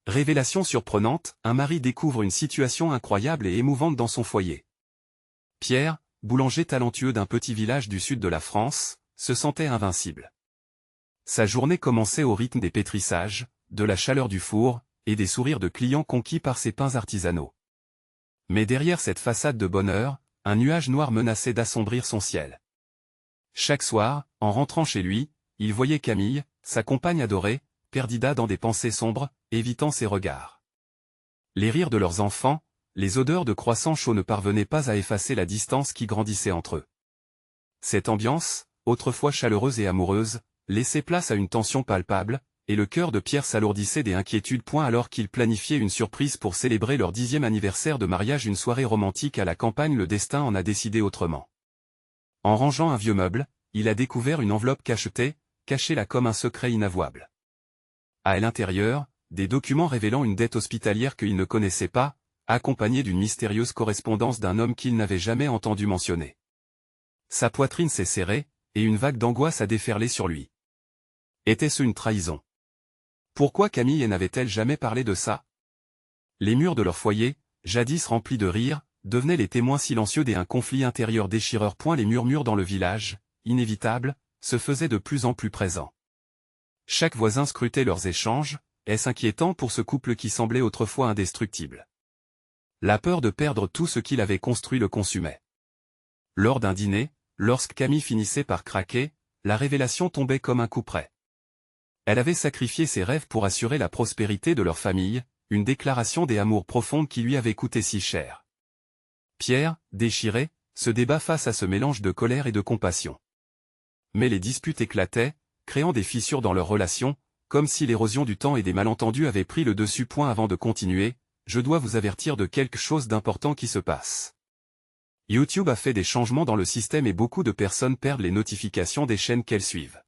Révélation surprenante, un mari découvre une situation incroyable et émouvante dans son foyer. Pierre, boulanger talentueux d'un petit village du sud de la France, se sentait invincible. Sa journée commençait au rythme des pétrissages, de la chaleur du four, et des sourires de clients conquis par ses pains artisanaux. Mais derrière cette façade de bonheur, un nuage noir menaçait d'assombrir son ciel. Chaque soir, en rentrant chez lui, il voyait Camille, sa compagne adorée, perdida dans des pensées sombres, évitant ses regards. Les rires de leurs enfants, les odeurs de croissants chauds ne parvenaient pas à effacer la distance qui grandissait entre eux. Cette ambiance, autrefois chaleureuse et amoureuse, laissait place à une tension palpable, et le cœur de Pierre s'alourdissait d'inquiétude alors qu'il planifiait une surprise pour célébrer leur 10e anniversaire de mariage, une soirée romantique à la campagne. Le destin en a décidé autrement. En rangeant un vieux meuble, il a découvert une enveloppe cachetée, cachée là comme un secret inavouable. À l'intérieur, des documents révélant une dette hospitalière qu'il ne connaissait pas, accompagnés d'une mystérieuse correspondance d'un homme qu'il n'avait jamais entendu mentionner. Sa poitrine s'est serrée, et une vague d'angoisse a déferlé sur lui. Était-ce une trahison? Pourquoi Camille n'avait-elle jamais parlé de ça? Les murs de leur foyer, jadis remplis de rires, devenaient les témoins silencieux d'un conflit intérieur déchireur. Les murmures dans le village, inévitables, se faisaient de plus en plus présents. Chaque voisin scrutait leurs échanges, est-ce inquiétant pour ce couple qui semblait autrefois indestructible? La peur de perdre tout ce qu'il avait construit le consumait. Lors d'un dîner, lorsque Camille finissait par craquer, la révélation tombait comme un coup près. Elle avait sacrifié ses rêves pour assurer la prospérité de leur famille, une déclaration d'amour profonde qui lui avait coûté si cher. Pierre, déchiré, se débat face à ce mélange de colère et de compassion. Mais les disputes éclataient, créant des fissures dans leur relation, comme si l'érosion du temps et des malentendus avaient pris le dessus. Avant de continuer, je dois vous avertir de quelque chose d'important qui se passe. YouTube a fait des changements dans le système et beaucoup de personnes perdent les notifications des chaînes qu'elles suivent.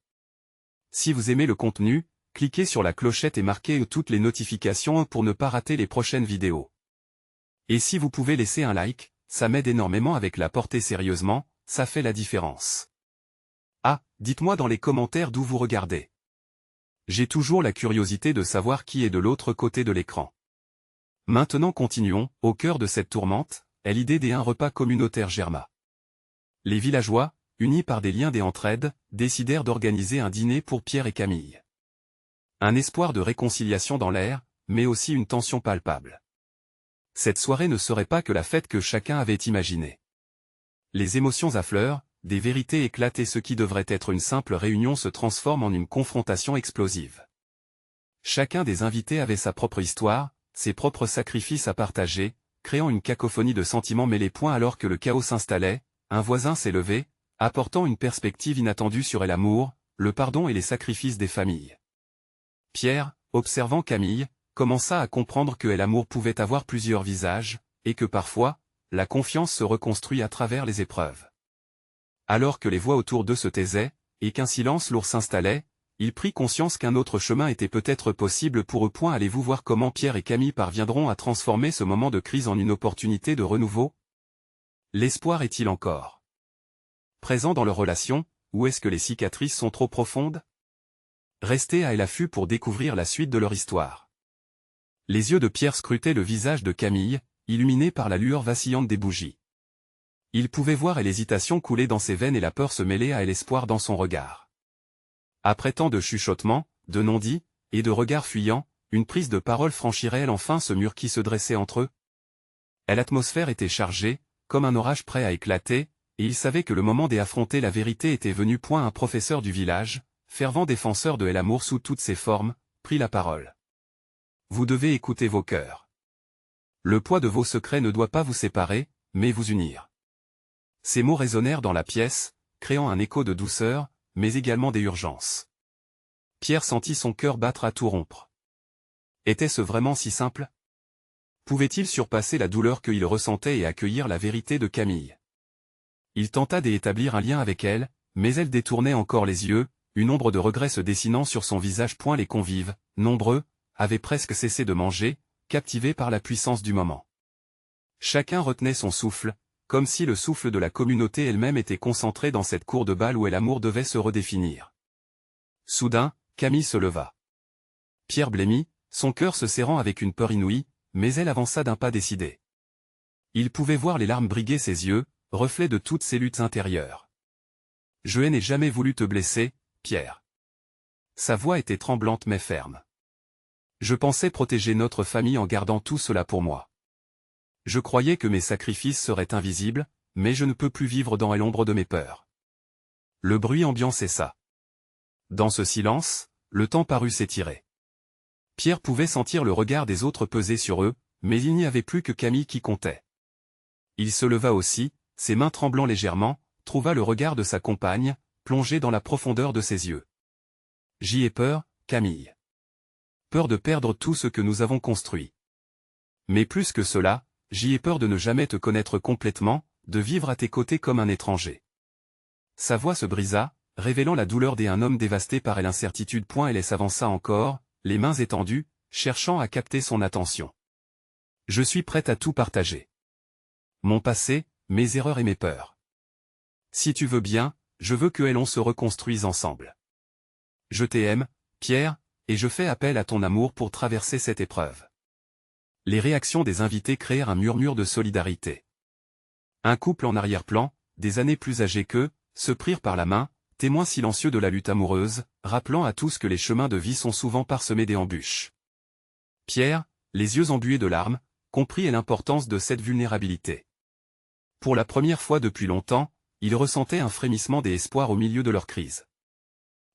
Si vous aimez le contenu, cliquez sur la clochette et marquez toutes les notifications pour ne pas rater les prochaines vidéos. Et si vous pouvez laisser un like, ça m'aide énormément avec la portée. Sérieusement, ça fait la différence. Ah, dites-moi dans les commentaires d'où vous regardez. J'ai toujours la curiosité de savoir qui est de l'autre côté de l'écran. Maintenant continuons, au cœur de cette tourmente, est l'idée d'un repas communautaire germa. Les villageois, unis par des liens d'entraide, décidèrent d'organiser un dîner pour Pierre et Camille. Un espoir de réconciliation dans l'air, mais aussi une tension palpable. Cette soirée ne serait pas que la fête que chacun avait imaginée. Les émotions affleurent, des vérités éclatent et ce qui devrait être une simple réunion se transforme en une confrontation explosive. Chacun des invités avait sa propre histoire, ses propres sacrifices à partager, créant une cacophonie de sentiments mêlés. Alors que le chaos s'installait, un voisin s'est levé, apportant une perspective inattendue sur l'amour, le pardon et les sacrifices des familles. Pierre, observant Camille, commença à comprendre que l'amour pouvait avoir plusieurs visages, et que parfois, la confiance se reconstruit à travers les épreuves. Alors que les voix autour d'eux se taisaient, et qu'un silence lourd s'installait, il prit conscience qu'un autre chemin était peut-être possible pour eux. Allez-vous voir comment Pierre et Camille parviendront à transformer ce moment de crise en une opportunité de renouveau? L'espoir est-il encore présent dans leur relation, ou est-ce que les cicatrices sont trop profondes? Restez à l'affût pour découvrir la suite de leur histoire. Les yeux de Pierre scrutaient le visage de Camille, illuminé par la lueur vacillante des bougies. Il pouvait voir l'hésitation couler dans ses veines et la peur se mêler à l'espoir dans son regard. Après tant de chuchotements, de non-dits, et de regards fuyants, une prise de parole franchirait-elle enfin ce mur qui se dressait entre eux? L'atmosphère était chargée, comme un orage prêt à éclater, et il savait que le moment d'affronter la vérité était venu. Un professeur du village, fervent défenseur de l'amour sous toutes ses formes, prit la parole. Vous devez écouter vos cœurs. Le poids de vos secrets ne doit pas vous séparer, mais vous unir. Ces mots résonnèrent dans la pièce, créant un écho de douceur, mais également d'urgence. Pierre sentit son cœur battre à tout rompre. Était-ce vraiment si simple? Pouvait-il surpasser la douleur qu'il ressentait et accueillir la vérité de Camille? Il tenta d'établir un lien avec elle, mais elle détournait encore les yeux, une ombre de regret se dessinant sur son visage. Les convives, nombreux, avaient presque cessé de manger, captivés par la puissance du moment. Chacun retenait son souffle, comme si le souffle de la communauté elle-même était concentré dans cette cour de bal où l'amour devait se redéfinir. Soudain, Camille se leva. Pierre blêmit, son cœur se serrant avec une peur inouïe, mais elle avança d'un pas décidé. Il pouvait voir les larmes briguer ses yeux, reflet de toutes ses luttes intérieures. « Je n'ai jamais voulu te blesser, Pierre. » Sa voix était tremblante mais ferme. « Je pensais protéger notre famille en gardant tout cela pour moi. Je croyais que mes sacrifices seraient invisibles, mais je ne peux plus vivre dans l'ombre de mes peurs. » Le bruit ambiant cessa. Dans ce silence, le temps parut s'étirer. Pierre pouvait sentir le regard des autres peser sur eux, mais il n'y avait plus que Camille qui comptait. Il se leva aussi, ses mains tremblant légèrement, trouva le regard de sa compagne, plongé dans la profondeur de ses yeux. « J'y ai peur, Camille. Peur de perdre tout ce que nous avons construit. Mais plus que cela, j'y ai peur de ne jamais te connaître complètement, de vivre à tes côtés comme un étranger. » Sa voix se brisa, révélant la douleur d'un homme dévasté par l'incertitude. Elle s'avança encore, les mains étendues, cherchant à capter son attention. « Je suis prête à tout partager. Mon passé, mes erreurs et mes peurs. Si tu veux bien, je veux que l'on se reconstruise ensemble. Je t'aime, Pierre, et je fais appel à ton amour pour traverser cette épreuve. » Les réactions des invités créèrent un murmure de solidarité. Un couple en arrière-plan, des années plus âgés qu'eux, se prirent par la main, témoins silencieux de la lutte amoureuse, rappelant à tous que les chemins de vie sont souvent parsemés d'embûches. Pierre, les yeux embués de larmes, comprit l'importance de cette vulnérabilité. Pour la première fois depuis longtemps, il ressentait un frémissement d'espoir au milieu de leur crise.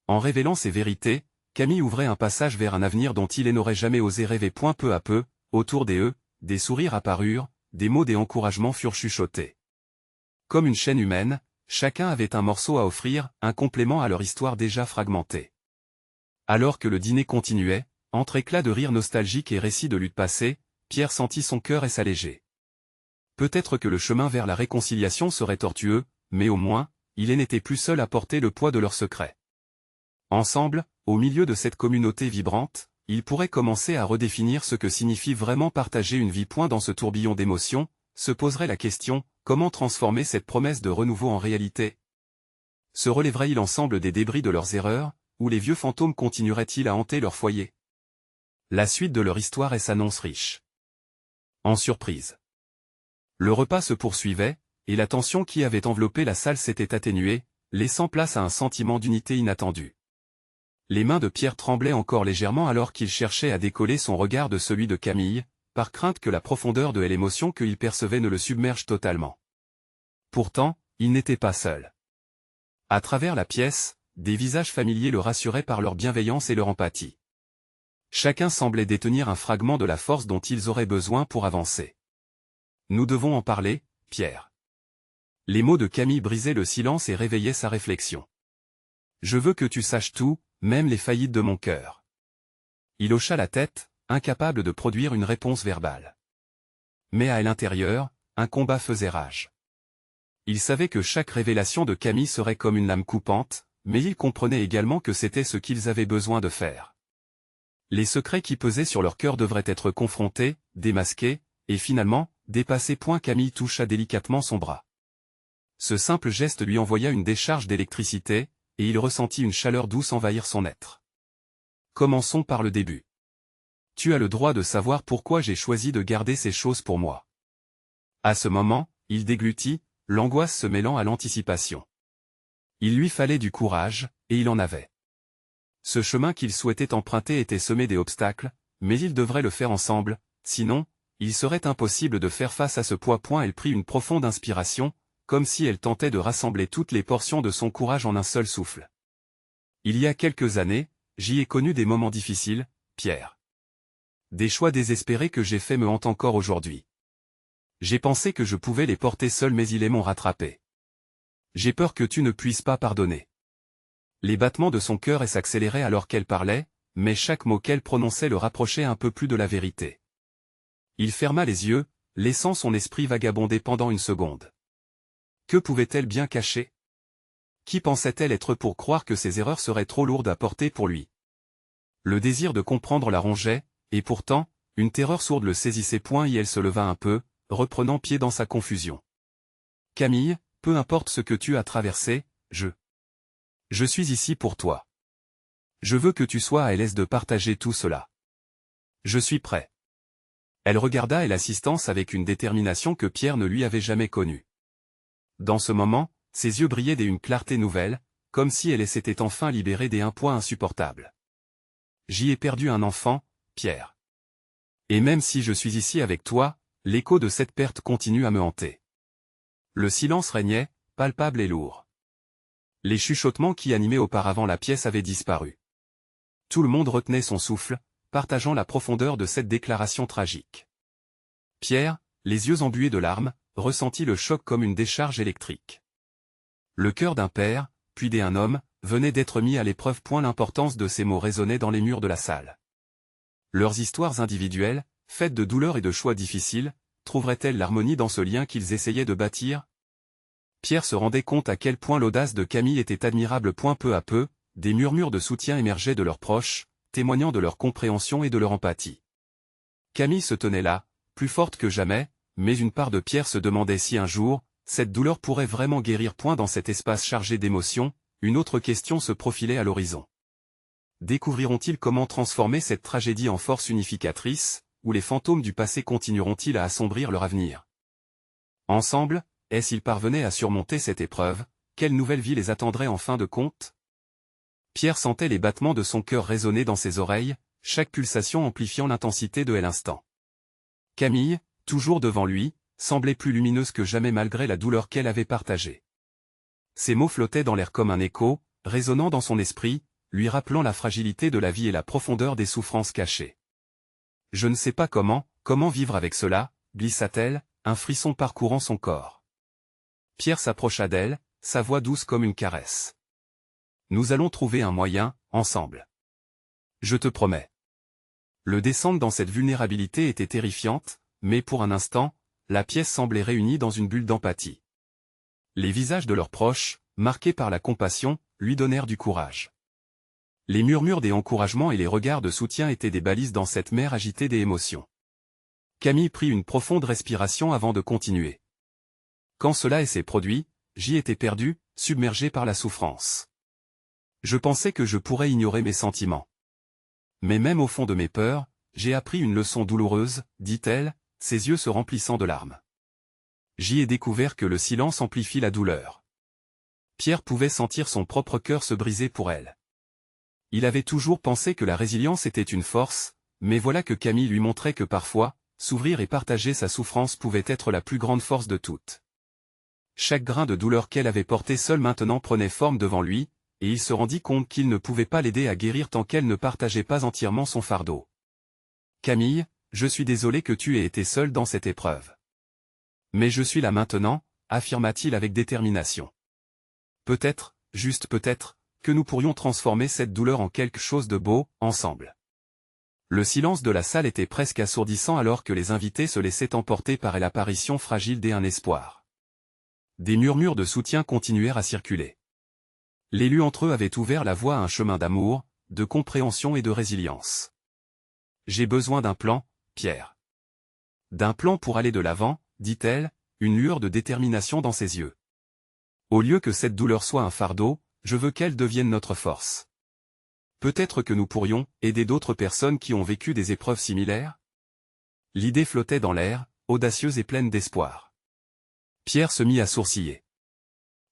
En révélant ces vérités, Camille ouvrait un passage vers un avenir dont il n'aurait jamais osé rêver. Peu à peu, autour d'eux, des sourires apparurent, des mots d'encouragement furent chuchotés. Comme une chaîne humaine, chacun avait un morceau à offrir, un complément à leur histoire déjà fragmentée. Alors que le dîner continuait, entre éclats de rire nostalgiques et récits de luttes passées, Pierre sentit son cœur s'alléger. Peut-être que le chemin vers la réconciliation serait tortueux, mais au moins, il n'était plus seul à porter le poids de leurs secrets. Ensemble, au milieu de cette communauté vibrante, ils pourraient commencer à redéfinir ce que signifie vraiment partager une vie. Dans ce tourbillon d'émotions, se poserait la question, comment transformer cette promesse de renouveau en réalité? Se relèverait-il ensemble des débris de leurs erreurs, ou les vieux fantômes continueraient-ils à hanter leur foyer? La suite de leur histoire s'annonce riche. En surprise. Le repas se poursuivait, et la tension qui avait enveloppé la salle s'était atténuée, laissant place à un sentiment d'unité inattendu. Les mains de Pierre tremblaient encore légèrement alors qu'il cherchait à décoller son regard de celui de Camille, par crainte que la profondeur de l'émotion qu'il percevait ne le submerge totalement. Pourtant, il n'était pas seul. À travers la pièce, des visages familiers le rassuraient par leur bienveillance et leur empathie. Chacun semblait détenir un fragment de la force dont ils auraient besoin pour avancer. « Nous devons en parler, Pierre. » Les mots de Camille brisaient le silence et réveillaient sa réflexion. « Je veux que tu saches tout, même les faillites de mon cœur. » Il hocha la tête, incapable de produire une réponse verbale. Mais à l'intérieur, un combat faisait rage. Il savait que chaque révélation de Camille serait comme une lame coupante, mais il comprenait également que c'était ce qu'ils avaient besoin de faire. Les secrets qui pesaient sur leur cœur devraient être confrontés, démasqués, et finalement, dépassés. Camille toucha délicatement son bras. Ce simple geste lui envoya une décharge d'électricité, et il ressentit une chaleur douce envahir son être. Commençons par le début. Tu as le droit de savoir pourquoi j'ai choisi de garder ces choses pour moi. À ce moment, il déglutit, l'angoisse se mêlant à l'anticipation. Il lui fallait du courage, et il en avait. Ce chemin qu'il souhaitait emprunter était semé d'obstacles, mais ils devraient le faire ensemble, sinon, il serait impossible de faire face à ce poids. Elle prit une profonde inspiration, comme si elle tentait de rassembler toutes les portions de son courage en un seul souffle. Il y a quelques années, j'y ai connu des moments difficiles, Pierre. Des choix désespérés que j'ai faits me hantent encore aujourd'hui. J'ai pensé que je pouvais les porter seul mais ils m'ont rattrapé. J'ai peur que tu ne puisses pas pardonner. Les battements de son cœur s'accéléraient alors qu'elle parlait, mais chaque mot qu'elle prononçait le rapprochait un peu plus de la vérité. Il ferma les yeux, laissant son esprit vagabonder pendant une seconde. Que pouvait-elle bien cacher? Qui pensait-elle être pour croire que ses erreurs seraient trop lourdes à porter pour lui? Le désir de comprendre la rongeait, et pourtant, une terreur sourde le saisissait. Et elle se leva un peu, reprenant pied dans sa confusion. Camille, peu importe ce que tu as traversé, je suis ici pour toi. Je veux que tu sois à l'aise de partager tout cela. Je suis prêt. Elle regarda l'assistance avec une détermination que Pierre ne lui avait jamais connue. Dans ce moment, ses yeux brillaient d'une clarté nouvelle, comme si elle s'était enfin libérée des poids insupportables. J'y ai perdu un enfant, Pierre. Et même si je suis ici avec toi, l'écho de cette perte continue à me hanter. Le silence régnait, palpable et lourd. Les chuchotements qui animaient auparavant la pièce avaient disparu. Tout le monde retenait son souffle, partageant la profondeur de cette déclaration tragique. Pierre, les yeux embués de larmes, ressentit le choc comme une décharge électrique. Le cœur d'un père, puis d'un homme, venait d'être mis à l'épreuve. L'importance de ces mots résonnait dans les murs de la salle. Leurs histoires individuelles, faites de douleurs et de choix difficiles, trouveraient-elles l'harmonie dans ce lien qu'ils essayaient de bâtir? Pierre se rendait compte à quel point l'audace de Camille était admirable. Peu à peu, des murmures de soutien émergeaient de leurs proches, témoignant de leur compréhension et de leur empathie. Camille se tenait là, plus forte que jamais, mais une part de Pierre se demandait si un jour, cette douleur pourrait vraiment guérir. Dans cet espace chargé d'émotions, une autre question se profilait à l'horizon. Découvriront-ils comment transformer cette tragédie en force unificatrice, ou les fantômes du passé continueront-ils à assombrir leur avenir? Ensemble, s'ils parvenaient à surmonter cette épreuve, quelle nouvelle vie les attendrait en fin de compte? Pierre sentait les battements de son cœur résonner dans ses oreilles, chaque pulsation amplifiant l'intensité de l'instant. Camille, toujours devant lui, semblait plus lumineuse que jamais malgré la douleur qu'elle avait partagée. Ces mots flottaient dans l'air comme un écho, résonnant dans son esprit, lui rappelant la fragilité de la vie et la profondeur des souffrances cachées. Je ne sais pas comment vivre avec cela, glissa-t-elle, un frisson parcourant son corps. Pierre s'approcha d'elle, sa voix douce comme une caresse. Nous allons trouver un moyen, ensemble. Je te promets. Le descendre dans cette vulnérabilité était terrifiante, mais pour un instant, la pièce semblait réunie dans une bulle d'empathie. Les visages de leurs proches, marqués par la compassion, lui donnèrent du courage. Les murmures des encouragements et les regards de soutien étaient des balises dans cette mer agitée des émotions. Camille prit une profonde respiration avant de continuer. Quand cela s'est produit, j'y étais perdu, submergé par la souffrance. Je pensais que je pourrais ignorer mes sentiments. Mais même au fond de mes peurs, j'ai appris une leçon douloureuse, dit-elle, ses yeux se remplissant de larmes. J'y ai découvert que le silence amplifie la douleur. Pierre pouvait sentir son propre cœur se briser pour elle. Il avait toujours pensé que la résilience était une force, mais voilà que Camille lui montrait que parfois, s'ouvrir et partager sa souffrance pouvait être la plus grande force de toutes. Chaque grain de douleur qu'elle avait porté seule maintenant prenait forme devant lui, et il se rendit compte qu'il ne pouvait pas l'aider à guérir tant qu'elle ne partageait pas entièrement son fardeau. « Camille, je suis désolé que tu aies été seule dans cette épreuve. Mais je suis là maintenant, affirma-t-il avec détermination. Peut-être, juste peut-être, que nous pourrions transformer cette douleur en quelque chose de beau, ensemble. » Le silence de la salle était presque assourdissant alors que les invités se laissaient emporter par l'apparition fragile d'un espoir. Des murmures de soutien continuèrent à circuler. Les entre eux avaient ouvert la voie à un chemin d'amour, de compréhension et de résilience. « J'ai besoin d'un plan, Pierre. » D'un plan pour aller de l'avant, dit-elle, une lueur de détermination dans ses yeux. Au lieu que cette douleur soit un fardeau, je veux qu'elle devienne notre force. Peut-être que nous pourrions aider d'autres personnes qui ont vécu des épreuves similaires? L'idée flottait dans l'air, audacieuse et pleine d'espoir. Pierre se mit à sourciller.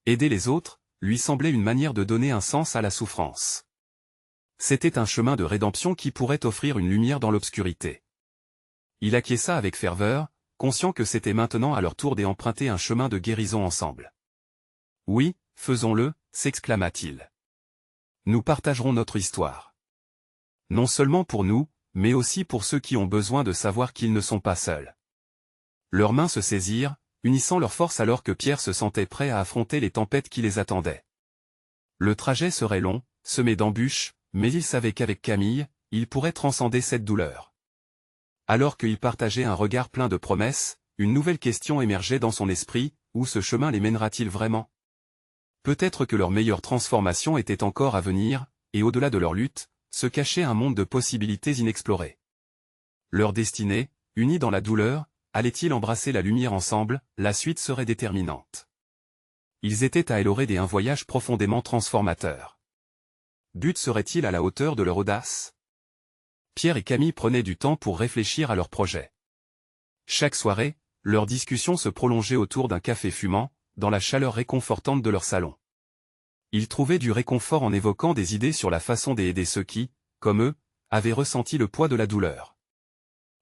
Aider les autres, lui semblait une manière de donner un sens à la souffrance. C'était un chemin de rédemption qui pourrait offrir une lumière dans l'obscurité. Il acquiesça avec ferveur, conscient que c'était maintenant à leur tour d'emprunter un chemin de guérison ensemble. « Oui, faisons-le » s'exclama-t-il. « Nous partagerons notre histoire. Non seulement pour nous, mais aussi pour ceux qui ont besoin de savoir qu'ils ne sont pas seuls. » Leurs mains se saisirent, unissant leurs forces alors que Pierre se sentait prêt à affronter les tempêtes qui les attendaient. Le trajet serait long, semé d'embûches, mais il savait qu'avec Camille, il pourrait transcender cette douleur. Alors qu'il partageait un regard plein de promesses, une nouvelle question émergeait dans son esprit, où ce chemin les mènera-t-il vraiment? Peut-être que leur meilleure transformation était encore à venir, et au-delà de leur lutte, se cachait un monde de possibilités inexplorées. Leur destinée, unie dans la douleur, allait-ils embrasser la lumière ensemble? La suite serait déterminante. Ils étaient à Eloré d'un voyage profondément transformateur. But serait-il à la hauteur de leur audace? Pierre et Camille prenaient du temps pour réfléchir à leur projet. Chaque soirée, leurs discussions se prolongeaient autour d'un café fumant, dans la chaleur réconfortante de leur salon. Ils trouvaient du réconfort en évoquant des idées sur la façon d'aider ceux qui, comme eux, avaient ressenti le poids de la douleur.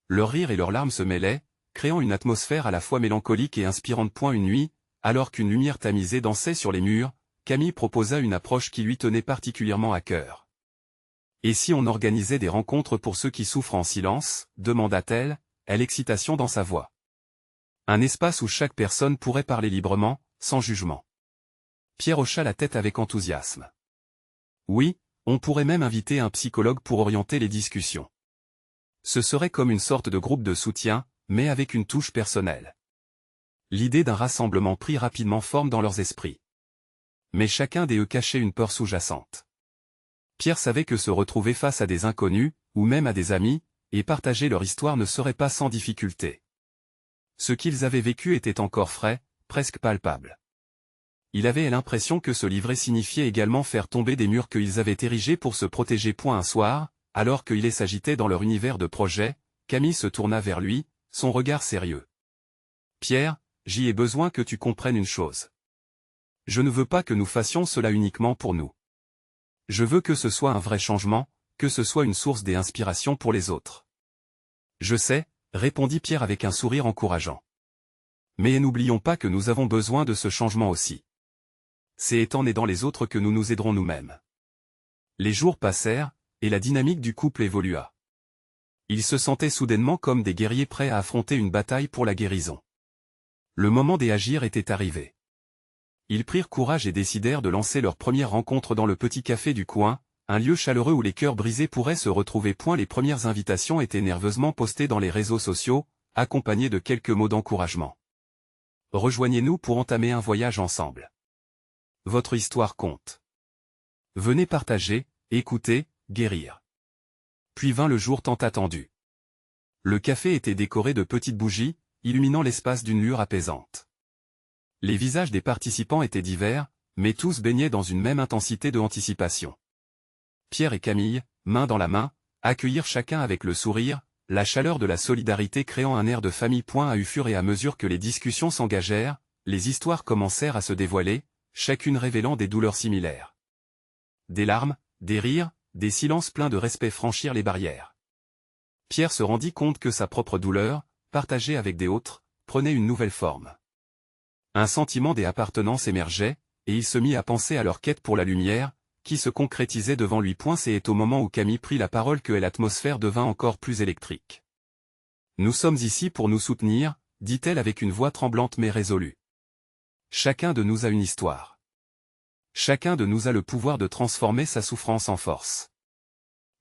Leurs rires et leurs larmes se mêlaient, créant une atmosphère à la fois mélancolique et inspirante. Une nuit, alors qu'une lumière tamisée dansait sur les murs, Camille proposa une approche qui lui tenait particulièrement à cœur. « Et si on organisait des rencontres pour ceux qui souffrent en silence ?» demanda-t-elle, l'excitation dans sa voix. Un espace où chaque personne pourrait parler librement, sans jugement. Pierre hocha la tête avec enthousiasme. Oui, on pourrait même inviter un psychologue pour orienter les discussions. Ce serait comme une sorte de groupe de soutien, mais avec une touche personnelle. L'idée d'un rassemblement prit rapidement forme dans leurs esprits. Mais chacun d'eux cachait une peur sous-jacente. Pierre savait que se retrouver face à des inconnus, ou même à des amis, et partager leur histoire ne serait pas sans difficulté. Ce qu'ils avaient vécu était encore frais, presque palpable. Il avait l'impression que se livrer signifiait également faire tomber des murs qu'ils avaient érigés pour se protéger. Un soir, alors qu'il s'agitait dans leur univers de projet, Camille se tourna vers lui, son regard sérieux. « Pierre, j'y ai besoin que tu comprennes une chose. Je ne veux pas que nous fassions cela uniquement pour nous. Je veux que ce soit un vrai changement, que ce soit une source d'inspiration pour les autres. » « Je sais, » répondit Pierre avec un sourire encourageant. « Mais n'oublions pas que nous avons besoin de ce changement aussi. C'est étant aidant les autres que nous nous aiderons nous-mêmes. » Les jours passèrent, et la dynamique du couple évolua. Ils se sentaient soudainement comme des guerriers prêts à affronter une bataille pour la guérison. Le moment d'agir était arrivé. Ils prirent courage et décidèrent de lancer leur première rencontre dans le petit café du coin, un lieu chaleureux où les cœurs brisés pourraient se retrouver. Les premières invitations étaient nerveusement postées dans les réseaux sociaux, accompagnées de quelques mots d'encouragement. « Rejoignez-nous pour entamer un voyage ensemble. Votre histoire compte. Venez partager, écouter, guérir. » Puis vint le jour tant attendu. Le café était décoré de petites bougies, illuminant l'espace d'une lueur apaisante. Les visages des participants étaient divers, mais tous baignaient dans une même intensité de anticipation. Pierre et Camille, main dans la main, accueillirent chacun avec le sourire, la chaleur de la solidarité créant un air de famille. Au fur et à mesure que les discussions s'engagèrent, les histoires commencèrent à se dévoiler, chacune révélant des douleurs similaires. Des larmes, des rires, des silences pleins de respect franchirent les barrières. Pierre se rendit compte que sa propre douleur, partagée avec des autres, prenait une nouvelle forme. Un sentiment d'appartenance émergeait, et il se mit à penser à leur quête pour la lumière, qui se concrétisait devant lui. C'est au moment où Camille prit la parole que l'atmosphère devint encore plus électrique. « Nous sommes ici pour nous soutenir, » dit-elle avec une voix tremblante mais résolue. « Chacun de nous a une histoire. Chacun de nous a le pouvoir de transformer sa souffrance en force. »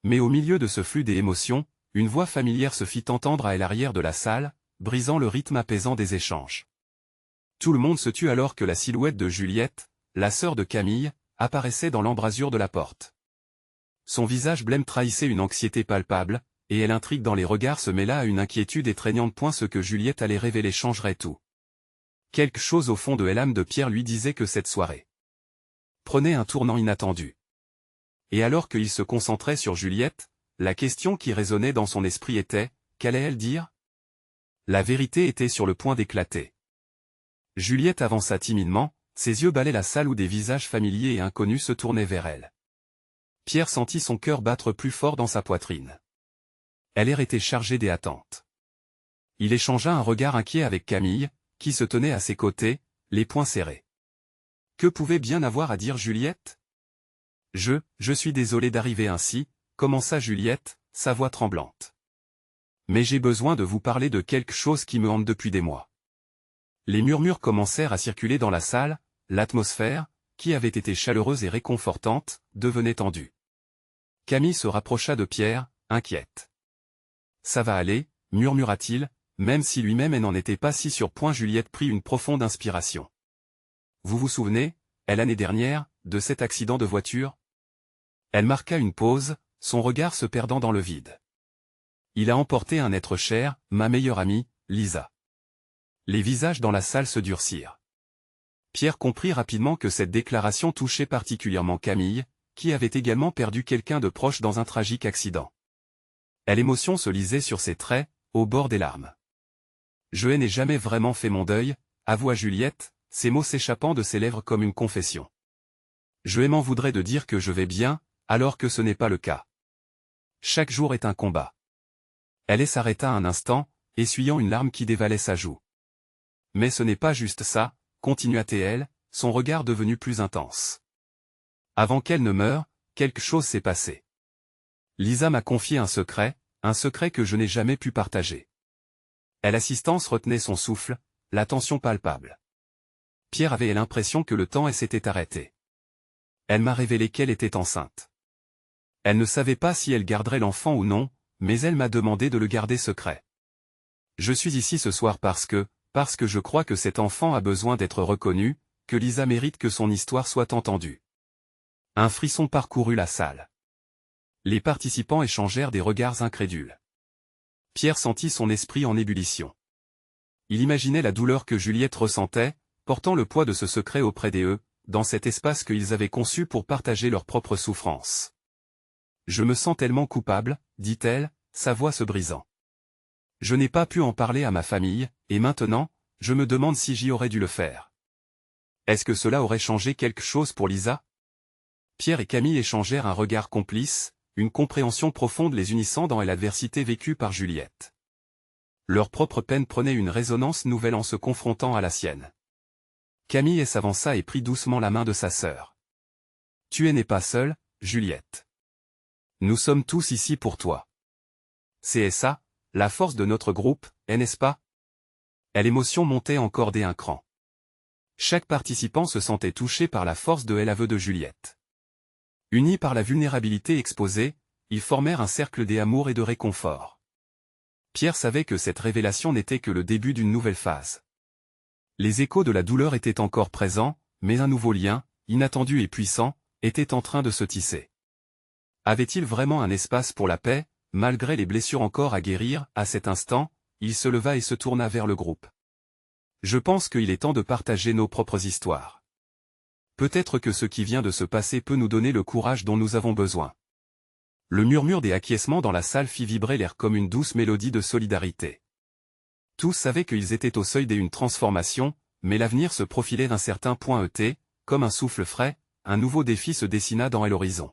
Mais au milieu de ce flux d'émotions, une voix familière se fit entendre à l'arrière de la salle, brisant le rythme apaisant des échanges. Tout le monde se tut alors que la silhouette de Juliette, la sœur de Camille, apparaissait dans l'embrasure de la porte. Son visage blême trahissait une anxiété palpable, et elle intrigue dans les regards se mêla à une inquiétude étreignante. Ce que Juliette allait révéler changerait tout. Quelque chose au fond de l'âme de Pierre lui disait que cette soirée prenait un tournant inattendu. Et alors qu'il se concentrait sur Juliette, la question qui résonnait dans son esprit était, qu'allait-elle dire? La vérité était sur le point d'éclater. Juliette avança timidement, ses yeux balayaient la salle où des visages familiers et inconnus se tournaient vers elle. Pierre sentit son cœur battre plus fort dans sa poitrine. Elle était chargée d'attentes. Il échangea un regard inquiet avec Camille, qui se tenait à ses côtés, les poings serrés. Que pouvait bien avoir à dire Juliette? Je suis désolé d'arriver ainsi, commença Juliette, sa voix tremblante. Mais j'ai besoin de vous parler de quelque chose qui me hante depuis des mois. Les murmures commencèrent à circuler dans la salle, l'atmosphère, qui avait été chaleureuse et réconfortante, devenait tendue. Camille se rapprocha de Pierre, inquiète. « Ça va aller » murmura-t-il, même si lui-même n'en était pas si sûr. Juliette prit une profonde inspiration. « Vous vous souvenez, l'année dernière, de cet accident de voiture ?» Elle marqua une pause, son regard se perdant dans le vide. « Il a emporté un être cher, ma meilleure amie, Lisa. » Les visages dans la salle se durcirent. Pierre comprit rapidement que cette déclaration touchait particulièrement Camille, qui avait également perdu quelqu'un de proche dans un tragique accident. L'émotion se lisait sur ses traits, au bord des larmes. Je n'ai jamais vraiment fait mon deuil, avoua Juliette, ces mots s'échappant de ses lèvres comme une confession. Je m'en voudrais de dire que je vais bien, alors que ce n'est pas le cas. Chaque jour est un combat. Elle s'arrêta un instant, essuyant une larme qui dévalait sa joue. Mais ce n'est pas juste ça, continua-t-elle, son regard devenu plus intense. Avant qu'elle ne meure, quelque chose s'est passé. Lisa m'a confié un secret que je n'ai jamais pu partager. L'assistance retenait son souffle, la tension palpable. Pierre avait l'impression que le temps s'était arrêté. Elle m'a révélé qu'elle était enceinte. Elle ne savait pas si elle garderait l'enfant ou non, mais elle m'a demandé de le garder secret. Je suis ici ce soir parce que je crois que cet enfant a besoin d'être reconnu, que Lisa mérite que son histoire soit entendue. Un frisson parcourut la salle. Les participants échangèrent des regards incrédules. Pierre sentit son esprit en ébullition. Il imaginait la douleur que Juliette ressentait, portant le poids de ce secret auprès d'eux, dans cet espace qu'ils avaient conçu pour partager leur propre souffrance. « Je me sens tellement coupable, dit-elle, sa voix se brisant. Je n'ai pas pu en parler à ma famille, et maintenant, je me demande si j'y aurais dû le faire. Est-ce que cela aurait changé quelque chose pour Lisa ? Pierre et Camille échangèrent un regard complice, une compréhension profonde les unissant dans l'adversité vécue par Juliette. Leur propre peine prenait une résonance nouvelle en se confrontant à la sienne. Camille s'avança et prit doucement la main de sa sœur. « Tu n'es pas seule, Juliette. Nous sommes tous ici pour toi. C'est ça, la force de notre groupe, n'est-ce pas ?» L'émotion montait encore d'un cran. Chaque participant se sentait touché par la force de l'aveu de Juliette. Unis par la vulnérabilité exposée, ils formèrent un cercle d'amour et de réconfort. Pierre savait que cette révélation n'était que le début d'une nouvelle phase. Les échos de la douleur étaient encore présents, mais un nouveau lien, inattendu et puissant, était en train de se tisser. Avait-il vraiment un espace pour la paix, malgré les blessures encore à guérir? À cet instant, il se leva et se tourna vers le groupe. « Je pense qu'il est temps de partager nos propres histoires. Peut-être que ce qui vient de se passer peut nous donner le courage dont nous avons besoin. » Le murmure des acquiescements dans la salle fit vibrer l'air comme une douce mélodie de solidarité. Tous savaient qu'ils étaient au seuil d'une transformation, mais l'avenir se profilait d'un certain point comme un souffle frais, un nouveau défi se dessina dans l'horizon.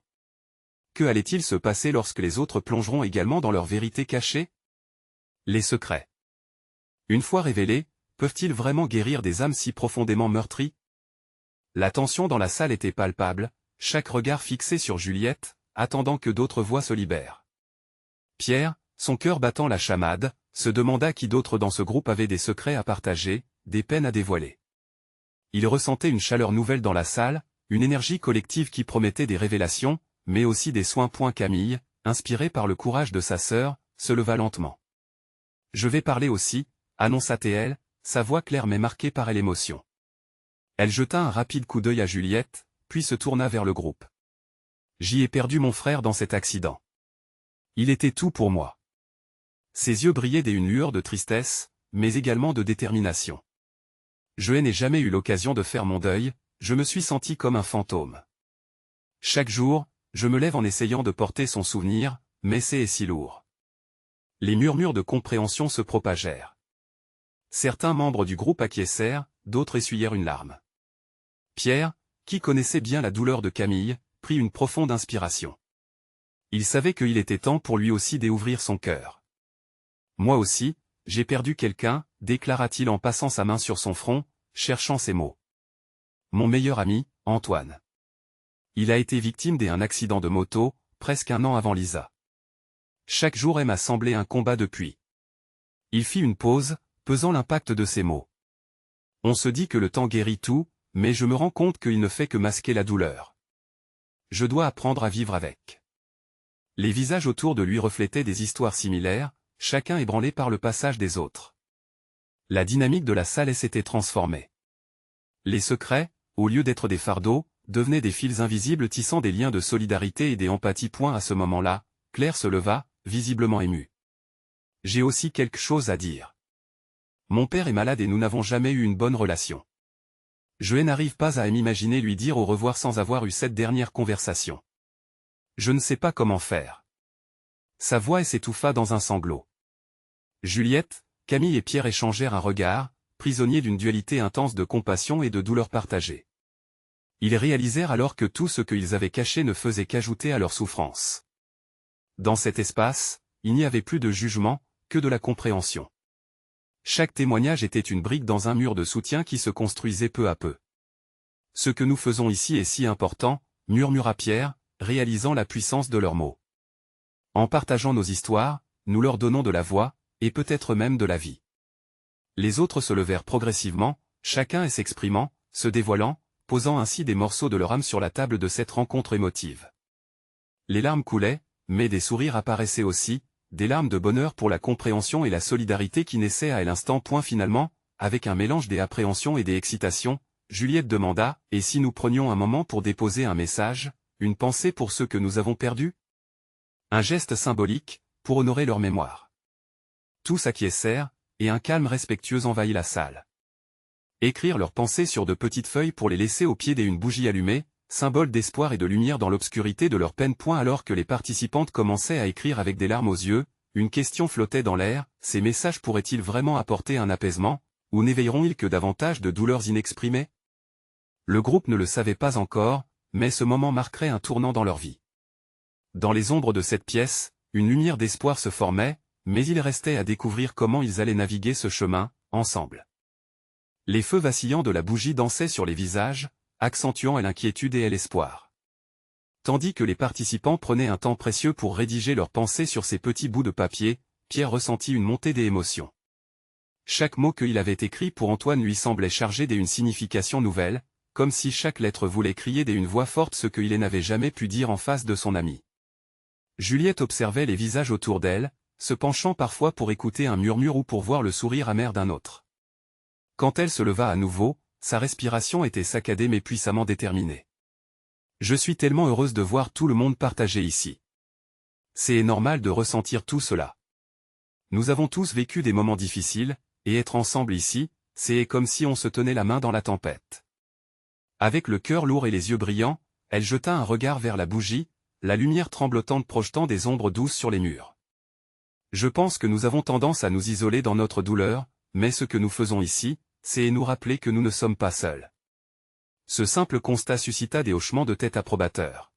Que allait-il se passer lorsque les autres plongeront également dans leur vérité cachée? Les secrets. Une fois révélés, peuvent-ils vraiment guérir des âmes si profondément meurtries? La tension dans la salle était palpable, chaque regard fixé sur Juliette, attendant que d'autres voix se libèrent. Pierre, son cœur battant la chamade, se demanda qui d'autre dans ce groupe avait des secrets à partager, des peines à dévoiler. Il ressentait une chaleur nouvelle dans la salle, une énergie collective qui promettait des révélations, mais aussi des soins. Camille, inspirée par le courage de sa sœur, se leva lentement. « Je vais parler aussi, » annonça-t-elle, sa voix claire mais marquée par l'émotion. Elle jeta un rapide coup d'œil à Juliette, puis se tourna vers le groupe. « J'y ai perdu mon frère dans cet accident. Il était tout pour moi. » Ses yeux brillaient d'une lueur de tristesse, mais également de détermination. « Je n'ai jamais eu l'occasion de faire mon deuil, je me suis senti comme un fantôme. Chaque jour, je me lève en essayant de porter son souvenir, mais c'est si lourd. » Les murmures de compréhension se propagèrent. Certains membres du groupe acquiescèrent, d'autres essuyèrent une larme. Pierre, qui connaissait bien la douleur de Camille, prit une profonde inspiration. Il savait qu'il était temps pour lui aussi d'ouvrir son cœur. « Moi aussi, j'ai perdu quelqu'un, » déclara-t-il en passant sa main sur son front, cherchant ses mots. « Mon meilleur ami, Antoine. Il a été victime d'un accident de moto, presque un an avant Lisa. Chaque jour m'a semblé un combat depuis. » Il fit une pause, pesant l'impact de ses mots. « On se dit que le temps guérit tout, mais je me rends compte qu'il ne fait que masquer la douleur. Je dois apprendre à vivre avec. » Les visages autour de lui reflétaient des histoires similaires, chacun ébranlé par le passage des autres. La dynamique de la salle s'était transformée. Les secrets, au lieu d'être des fardeaux, devenaient des fils invisibles tissant des liens de solidarité et des empathies. À ce moment-là, Claire se leva, visiblement émue. « J'ai aussi quelque chose à dire. Mon père est malade et nous n'avons jamais eu une bonne relation. Je n'arrive pas à m'imaginer lui dire au revoir sans avoir eu cette dernière conversation. Je ne sais pas comment faire. Sa voix s'étouffa dans un sanglot. Juliette, Camille et Pierre échangèrent un regard, prisonniers d'une dualité intense de compassion et de douleur partagée. Ils réalisèrent alors que tout ce qu'ils avaient caché ne faisait qu'ajouter à leur souffrance. Dans cet espace, il n'y avait plus de jugement, que de la compréhension. Chaque témoignage était une brique dans un mur de soutien qui se construisait peu à peu. « Ce que nous faisons ici est si important », murmura Pierre, réalisant la puissance de leurs mots. En partageant nos histoires, nous leur donnons de la voix, et peut-être même de la vie. Les autres se levèrent progressivement, chacun s'exprimant, se dévoilant, posant ainsi des morceaux de leur âme sur la table de cette rencontre émotive. Les larmes coulaient, mais des sourires apparaissaient aussi, des larmes de bonheur pour la compréhension et la solidarité qui naissaient à l'instant. Finalement, avec un mélange des appréhensions et des excitations, Juliette demanda, « Et si nous prenions un moment pour déposer un message, une pensée pour ceux que nous avons perdus ?» Un geste symbolique, pour honorer leur mémoire. Tous acquiescèrent, et un calme respectueux envahit la salle. Écrire leurs pensées sur de petites feuilles pour les laisser au pied d'une bougie allumée, symbole d'espoir et de lumière dans l'obscurité de leur peine. Alors que les participantes commençaient à écrire avec des larmes aux yeux, une question flottait dans l'air, ces messages pourraient-ils vraiment apporter un apaisement, ou n'éveilleront-ils que davantage de douleurs inexprimées? Le groupe ne le savait pas encore, mais ce moment marquerait un tournant dans leur vie. Dans les ombres de cette pièce, une lumière d'espoir se formait, mais il restait à découvrir comment ils allaient naviguer ce chemin, ensemble. Les feux vacillants de la bougie dansaient sur les visages, accentuant l'inquiétude et l'espoir. Tandis que les participants prenaient un temps précieux pour rédiger leurs pensées sur ces petits bouts de papier, Pierre ressentit une montée des émotions. Chaque mot qu'il avait écrit pour Antoine lui semblait chargé d'une signification nouvelle, comme si chaque lettre voulait crier d'une voix forte ce qu'il n'avait jamais pu dire en face de son ami. Juliette observait les visages autour d'elle, se penchant parfois pour écouter un murmure ou pour voir le sourire amer d'un autre. Quand elle se leva à nouveau, sa respiration était saccadée mais puissamment déterminée. « Je suis tellement heureuse de voir tout le monde partager ici. C'est normal de ressentir tout cela. Nous avons tous vécu des moments difficiles, et être ensemble ici, c'est comme si on se tenait la main dans la tempête. » Avec le cœur lourd et les yeux brillants, elle jeta un regard vers la bougie, la lumière tremblotante projetant des ombres douces sur les murs. « Je pense que nous avons tendance à nous isoler dans notre douleur, mais ce que nous faisons ici, c'est nous rappeler que nous ne sommes pas seuls. » Ce simple constat suscita des hochements de tête approbateurs.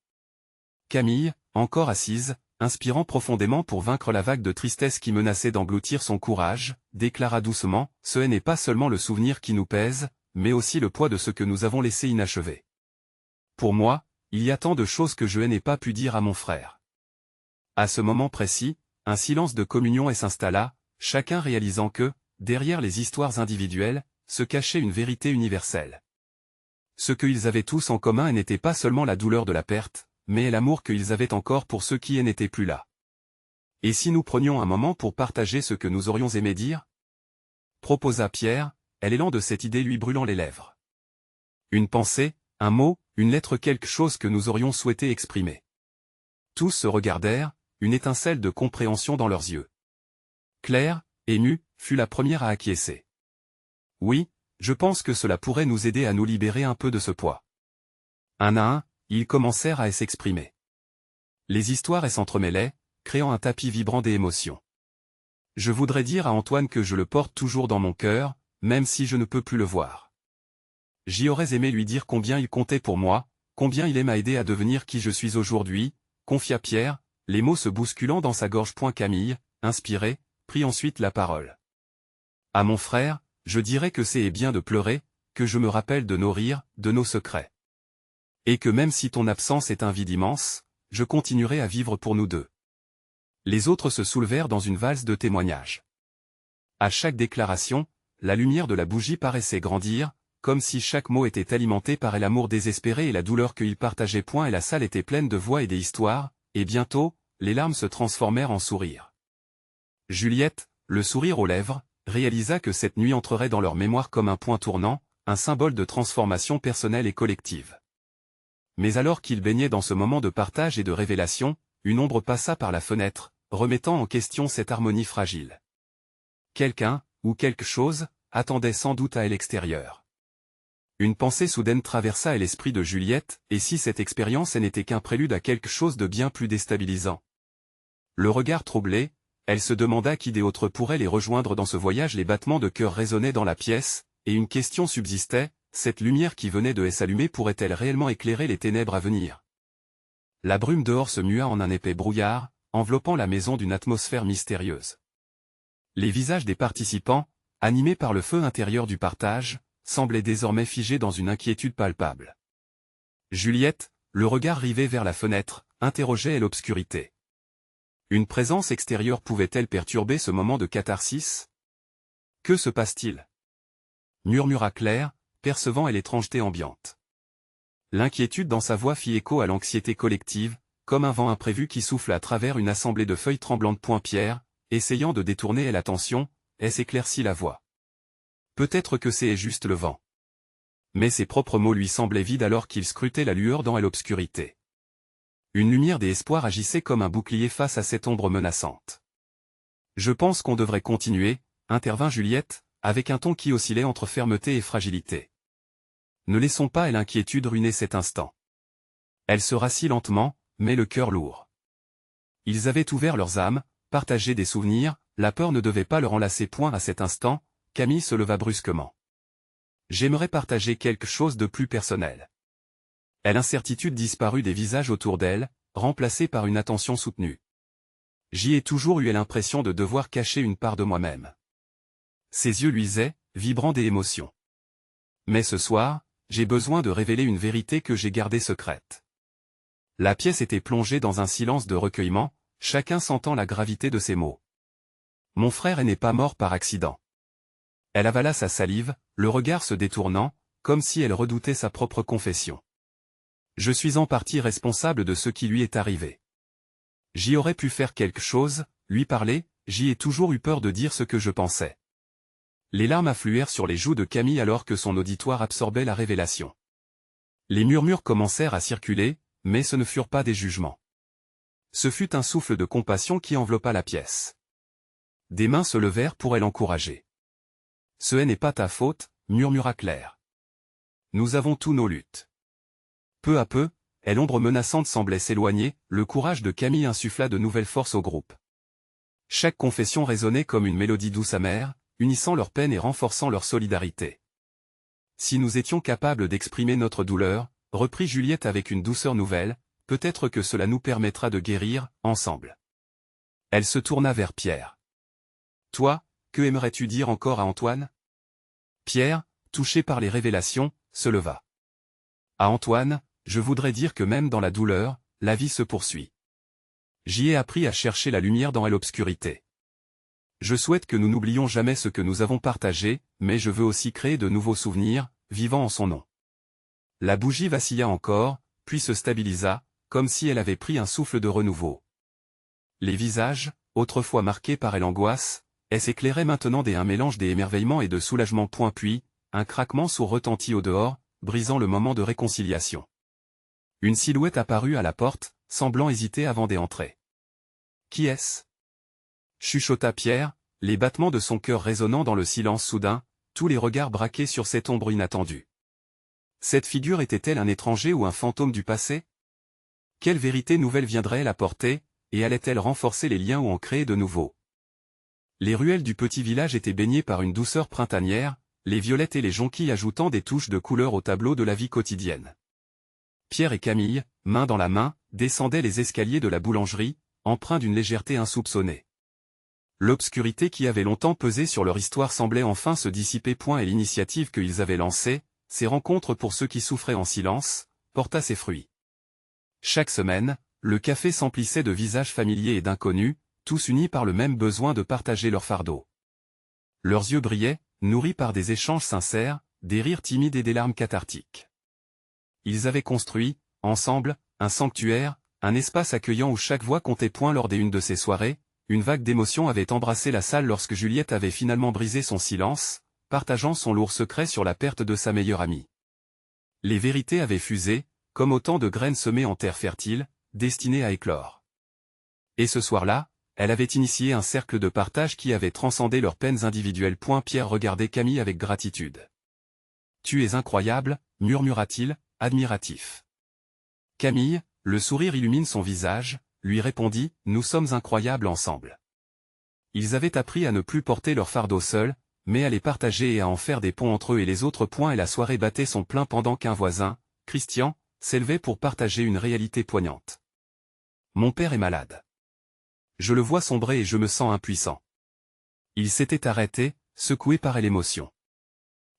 Camille, encore assise, inspirant profondément pour vaincre la vague de tristesse qui menaçait d'engloutir son courage, déclara doucement, « Ce n'est pas seulement le souvenir qui nous pèse, mais aussi le poids de ce que nous avons laissé inachevé. Pour moi, il y a tant de choses que je n'ai pas pu dire à mon frère. » À ce moment précis, un silence de communion s'installa, chacun réalisant que, derrière les histoires individuelles, se cachait une vérité universelle. Ce qu'ils avaient tous en commun n'était pas seulement la douleur de la perte, mais l'amour qu'ils avaient encore pour ceux qui n'étaient plus là. Et si nous prenions un moment pour partager ce que nous aurions aimé dire? Proposa Pierre, l'élan de cette idée lui brûlant les lèvres. Une pensée, un mot, une lettre, quelque chose que nous aurions souhaité exprimer. Tous se regardèrent, une étincelle de compréhension dans leurs yeux. Claire, émue, fut la première à acquiescer. Oui, je pense que cela pourrait nous aider à nous libérer un peu de ce poids. Un à un, ils commencèrent à s'exprimer. Les histoires s'entremêlaient, créant un tapis vibrant d'émotions. Je voudrais dire à Antoine que je le porte toujours dans mon cœur, même si je ne peux plus le voir. J'y aurais aimé lui dire combien il comptait pour moi, combien il m'a aidé à devenir qui je suis aujourd'hui, confia Pierre, les mots se bousculant dans sa gorge. Camille, inspirée, prit ensuite la parole. À mon frère, je dirais que c'est bien de pleurer, que je me rappelle de nos rires, de nos secrets. Et que même si ton absence est un vide immense, je continuerai à vivre pour nous deux. Les autres se soulevèrent dans une valse de témoignages. À chaque déclaration, la lumière de la bougie paraissait grandir, comme si chaque mot était alimenté par l'amour désespéré et la douleur qu'ils partageaient. Et la salle était pleine de voix et des histoires, et bientôt, les larmes se transformèrent en sourires. Juliette, le sourire aux lèvres, réalisa que cette nuit entrerait dans leur mémoire comme un point tournant, un symbole de transformation personnelle et collective. Mais alors qu'ils baignaient dans ce moment de partage et de révélation, une ombre passa par la fenêtre, remettant en question cette harmonie fragile. Quelqu'un, ou quelque chose, attendait sans doute à l'extérieur. Une pensée soudaine traversa l'esprit de Juliette, et si cette expérience n'était qu'un prélude à quelque chose de bien plus déstabilisant? Le regard troublé, elle se demanda qui d'autre pourrait les rejoindre dans ce voyage. Les battements de cœur résonnaient dans la pièce, et une question subsistait, cette lumière qui venait de s'allumer pourrait-elle réellement éclairer les ténèbres à venir? La brume dehors se mua en un épais brouillard, enveloppant la maison d'une atmosphère mystérieuse. Les visages des participants, animés par le feu intérieur du partage, semblaient désormais figés dans une inquiétude palpable. Juliette, le regard rivé vers la fenêtre, interrogeait l'obscurité. Une présence extérieure pouvait-elle perturber ce moment de catharsis? Que se passe-t-il? Murmura Claire, percevant l'étrangeté ambiante. L'inquiétude dans sa voix fit écho à l'anxiété collective, comme un vent imprévu qui souffle à travers une assemblée de feuilles tremblantes. Pierre, essayant de détourner l'attention, s'éclaircit la voix. Peut-être que c'est juste le vent. Mais ses propres mots lui semblaient vides alors qu'il scrutait la lueur dans l'obscurité. Une lumière d'espoir agissait comme un bouclier face à cette ombre menaçante. Je pense qu'on devrait continuer, intervint Juliette, avec un ton qui oscillait entre fermeté et fragilité. Ne laissons pas l'inquiétude ruiner cet instant. Elle se rassit lentement, mais le cœur lourd. Ils avaient ouvert leurs âmes, partagé des souvenirs, la peur ne devait pas leur enlacer point à cet instant. Camille se leva brusquement. J'aimerais partager quelque chose de plus personnel. L'incertitude disparut des visages autour d'elle, remplacée par une attention soutenue. J'y ai toujours eu l'impression de devoir cacher une part de moi-même. Ses yeux luisaient, vibrant d'émotion. Mais ce soir, j'ai besoin de révéler une vérité que j'ai gardée secrète. La pièce était plongée dans un silence de recueillement, chacun sentant la gravité de ses mots. Mon frère n'est pas mort par accident. Elle avala sa salive, le regard se détournant, comme si elle redoutait sa propre confession. Je suis en partie responsable de ce qui lui est arrivé. J'y aurais pu faire quelque chose, lui parler, j'y ai toujours eu peur de dire ce que je pensais. Les larmes affluèrent sur les joues de Camille alors que son auditoire absorbait la révélation. Les murmures commencèrent à circuler, mais ce ne furent pas des jugements. Ce fut un souffle de compassion qui enveloppa la pièce. Des mains se levèrent pour l'encourager. « Ce n'est pas ta faute, » murmura Claire. « Nous avons tous nos luttes. » Peu à peu, l'ombre menaçante semblait s'éloigner, le courage de Camille insuffla de nouvelles forces au groupe. Chaque confession résonnait comme une mélodie douce amère, unissant leur peine et renforçant leur solidarité. Si nous étions capables d'exprimer notre douleur, reprit Juliette avec une douceur nouvelle, peut-être que cela nous permettra de guérir, ensemble. Elle se tourna vers Pierre. Toi, que aimerais-tu dire encore à Antoine? Pierre, touché par les révélations, se leva. À Antoine, je voudrais dire que même dans la douleur, la vie se poursuit. J'y ai appris à chercher la lumière dans l'obscurité. Je souhaite que nous n'oublions jamais ce que nous avons partagé, mais je veux aussi créer de nouveaux souvenirs, vivant en son nom. La bougie vacilla encore, puis se stabilisa, comme si elle avait pris un souffle de renouveau. Les visages, autrefois marqués par l'angoisse, s'éclairaient maintenant un mélange d'émerveillement et de soulagement. Puis, un craquement sourd retentit au dehors, brisant le moment de réconciliation. Une silhouette apparut à la porte, semblant hésiter avant d'entrer. « Qui est-ce » chuchota Pierre, les battements de son cœur résonnant dans le silence soudain, tous les regards braqués sur cette ombre inattendue. Cette figure était-elle un étranger ou un fantôme du passé? Quelle vérité nouvelle viendrait-elle apporter, et allait-elle renforcer les liens ou en créer de nouveaux? Les ruelles du petit village étaient baignées par une douceur printanière, les violettes et les jonquilles ajoutant des touches de couleur au tableau de la vie quotidienne. Pierre et Camille, main dans la main, descendaient les escaliers de la boulangerie, empreints d'une légèreté insoupçonnée. L'obscurité qui avait longtemps pesé sur leur histoire semblait enfin se dissiper. Et l'initiative qu'ils avaient lancée, ces rencontres pour ceux qui souffraient en silence, porta ses fruits. Chaque semaine, le café s'emplissait de visages familiers et d'inconnus, tous unis par le même besoin de partager leur fardeau. Leurs yeux brillaient, nourris par des échanges sincères, des rires timides et des larmes cathartiques. Ils avaient construit, ensemble, un sanctuaire, un espace accueillant où chaque voix comptait. Lors d'une de ces soirées, une vague d'émotion avait embrassé la salle lorsque Juliette avait finalement brisé son silence, partageant son lourd secret sur la perte de sa meilleure amie. Les vérités avaient fusé, comme autant de graines semées en terre fertile, destinées à éclore. Et ce soir-là, elle avait initié un cercle de partage qui avait transcendé leurs peines individuelles. Pierre regardait Camille avec gratitude. « Tu es incroyable » murmura-t-il, admiratif. Camille, le sourire illumine son visage, lui répondit, nous sommes incroyables ensemble. Ils avaient appris à ne plus porter leur fardeau seuls, mais à les partager et à en faire des ponts entre eux et les autres. Et la soirée battait son plein pendant qu'un voisin, Christian, s'élevait pour partager une réalité poignante. Mon père est malade. Je le vois sombrer et je me sens impuissant. Il s'était arrêté, secoué par l'émotion.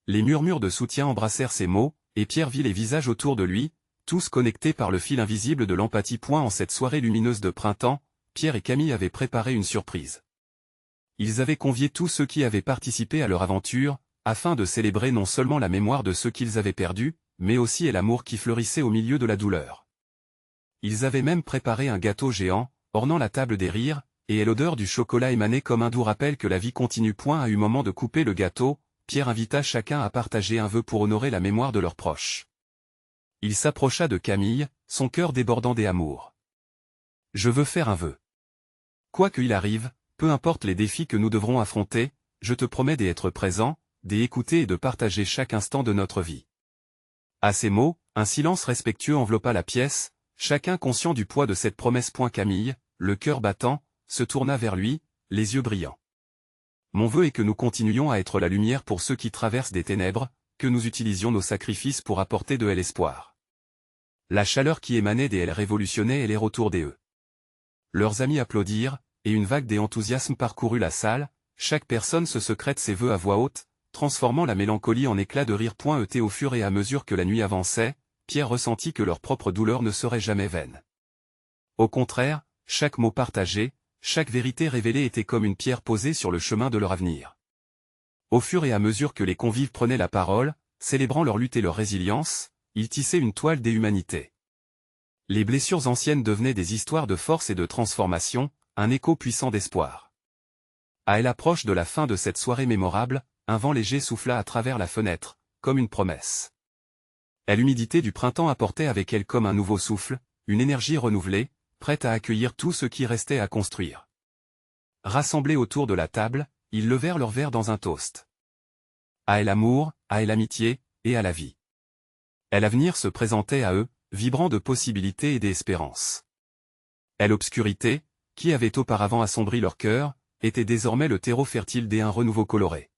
Les murmures de soutien embrassèrent ses mots, et Pierre vit les visages autour de lui, tous connectés par le fil invisible de l'empathie. En cette soirée lumineuse de printemps, Pierre et Camille avaient préparé une surprise. Ils avaient convié tous ceux qui avaient participé à leur aventure, afin de célébrer non seulement la mémoire de ceux qu'ils avaient perdus, mais aussi l'amour qui fleurissait au milieu de la douleur. Ils avaient même préparé un gâteau géant, ornant la table des rires, et l'odeur du chocolat émanait comme un doux rappel que la vie continue. À eu moment de couper le gâteau, Pierre invita chacun à partager un vœu pour honorer la mémoire de leurs proches. Il s'approcha de Camille, son cœur débordant d'amour. « Je veux faire un vœu. Quoi qu'il arrive, peu importe les défis que nous devrons affronter, je te promets d'être présent, d'écouter et de partager chaque instant de notre vie. » À ces mots, un silence respectueux enveloppa la pièce, chacun conscient du poids de cette promesse. Camille, le cœur battant, se tourna vers lui, les yeux brillants. « Mon vœu est que nous continuions à être la lumière pour ceux qui traversent des ténèbres, que nous utilisions nos sacrifices pour apporter de l'espoir. » La chaleur qui émanait d'elle révolutionnait les autour d'eux. Leurs amis applaudirent, et une vague d'enthousiasme parcourut la salle, chaque personne se secrète ses vœux à voix haute, transformant la mélancolie en éclats de rire. Au fur et à mesure que la nuit avançait, Pierre ressentit que leur propre douleur ne serait jamais vaine. Au contraire, chaque mot partagé, chaque vérité révélée était comme une pierre posée sur le chemin de leur avenir. Au fur et à mesure que les convives prenaient la parole, célébrant leur lutte et leur résilience, ils tissaient une toile des humanités. Les blessures anciennes devenaient des histoires de force et de transformation, un écho puissant d'espoir. À l'approche de la fin de cette soirée mémorable, un vent léger souffla à travers la fenêtre, comme une promesse. L'humidité du printemps apportait avec elle comme un nouveau souffle, une énergie renouvelée, prête à accueillir tout ce qui restait à construire. Rassemblés autour de la table, ils levèrent leurs verres dans un toast. À l'amour, à l'amitié, et à la vie. L'avenir se présentait à eux, vibrant de possibilités et d'espérance. L'obscurité, qui avait auparavant assombri leur cœur, était désormais le terreau fertile d'un renouveau coloré.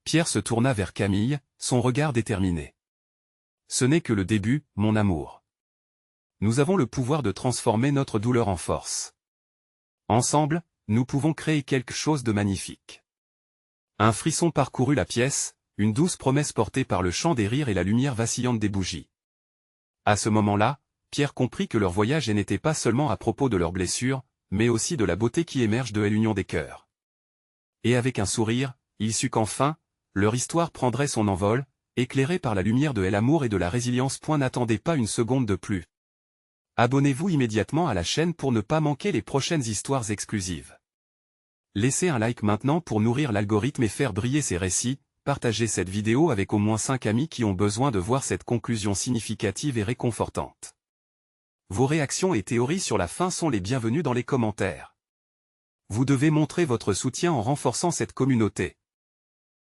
Pierre se tourna vers Camille, son regard déterminé. « Ce n'est que le début, mon amour. Nous avons le pouvoir de transformer notre douleur en force. Ensemble, nous pouvons créer quelque chose de magnifique. » Un frisson parcourut la pièce, une douce promesse portée par le chant des rires et la lumière vacillante des bougies. À ce moment-là, Pierre comprit que leur voyage n'était pas seulement à propos de leurs blessures, mais aussi de la beauté qui émerge de l'union des cœurs. Et avec un sourire, il sut qu'enfin, leur histoire prendrait son envol, éclairée par la lumière de l'amour et de la résilience. N'attendez pas une seconde de plus. Abonnez-vous immédiatement à la chaîne pour ne pas manquer les prochaines histoires exclusives. Laissez un like maintenant pour nourrir l'algorithme et faire briller ces récits. Partagez cette vidéo avec au moins 5 amis qui ont besoin de voir cette conclusion significative et réconfortante. Vos réactions et théories sur la fin sont les bienvenues dans les commentaires. Vous devez montrer votre soutien en renforçant cette communauté.